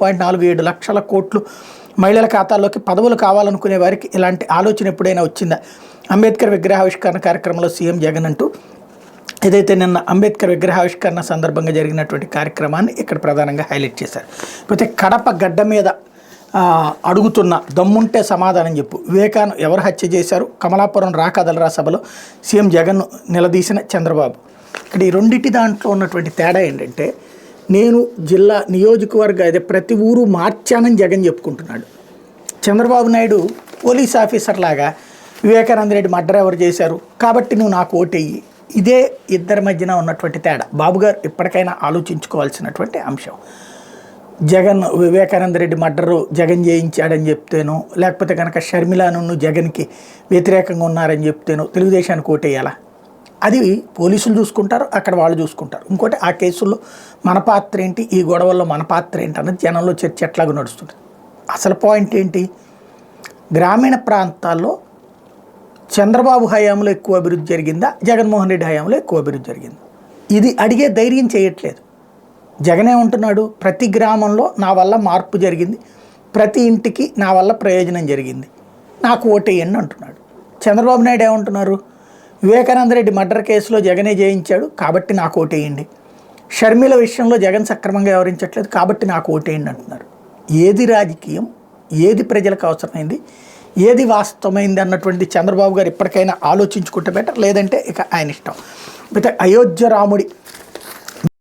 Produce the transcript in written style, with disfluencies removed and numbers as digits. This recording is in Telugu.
47 లక్షల కోట్లు మహిళల ఖాతాల్లోకి పదవులు కావాలనుకునే వారికి ఇలాంటి ఆలోచన ఎప్పుడైనా వచ్చిందా? అంబేద్కర్ విగ్రహావిష్కరణ కార్యక్రమంలో సీఎం జగన్ అంటూ ఏదైతే నిన్న అంబేద్కర్ విగ్రహావిష్కరణ సందర్భంగా జరిగినటువంటి కార్యక్రమాన్ని ఇక్కడ ప్రధానంగా హైలైట్ చేశారు. అయితే కడప గడ్డ మీద అడుగుతున్న దమ్ముంటే సమాధానం చెప్పు, వివేకానంద ఎవరు హత్య చేశారు? కమలాపురం రాకాదలరా సభలో సీఎం జగన్ నిలదీసిన చంద్రబాబు. ఇక్కడ ఈ రెండింటి దాంట్లో ఉన్నటువంటి తేడా ఏంటంటే, నేను జిల్లా నియోజకవర్గ అదే ప్రతి ఊరు మార్చానని జగన్ చెప్పుకుంటున్నాడు. చంద్రబాబు నాయుడు పోలీస్ ఆఫీసర్ లాగా వివేకానంద రెడ్డి మర్డర్ ఎవరు చేశారు కాబట్టి నువ్వు నాకు ఓటెయ్యి. ఇదే ఇద్దరి మధ్యన ఉన్నటువంటి తేడా. బాబు గారు ఇప్పటికైనా ఆలోచించుకోవాల్సినటువంటి అంశం. జగన్ వివేకానంద రెడ్డి మర్డరు జగన్ చేయించాడని చెప్తేనో, లేకపోతే కనుక షర్మిలాను జగన్కి వ్యతిరేకంగా ఉన్నారని చెప్తేనో తెలుగుదేశానికి ఓటేయాలా? అది పోలీసులు చూసుకుంటారు, అక్కడ వాళ్ళు చూసుకుంటారు. ఇంకోటి ఆ కేసుల్లో మన పాత్ర ఏంటి, ఈ గొడవల్లో మన పాత్ర ఏంటి అన్నది జనంలో చర్చ ఎట్లాగో నడుస్తుంది. అసలు పాయింట్ ఏంటి, గ్రామీణ ప్రాంతాల్లో చంద్రబాబు హయాంలో ఎక్కువ అభివృద్ధి జరిగిందా, జగన్మోహన్ రెడ్డి హయాంలో ఎక్కువ అభివృద్ధి జరిగిందా? ఇది అడిగే ధైర్యం చేయట్లేదు. జగన్ ఏమంటున్నాడు, ప్రతి గ్రామంలో నా వల్ల మార్పు జరిగింది, ప్రతి ఇంటికి నా వల్ల ప్రయోజనం జరిగింది, నాకు ఓటేయండి అంటున్నాడు. చంద్రబాబు నాయుడు ఏమంటున్నారు, వివేకానంద రెడ్డి మర్డర్ కేసులో జగనే జయించాడు కాబట్టి నాకు ఓటేయండి, షర్మిల విషయంలో జగన్ సక్రమంగా వ్యవహరించట్లేదు కాబట్టి నాకు ఓటేయండి అంటున్నారు. ఏది రాజకీయం, ఏది ప్రజలకు అవసరమైంది, ఏది వాస్తవమైంది అన్నటువంటి చంద్రబాబు గారు ఇప్పటికైనా ఆలోచించుకుంటే బెటర్. లేదంటే ఇక ఆయన ఇష్టం. అయితే అయోధ్య రాముడి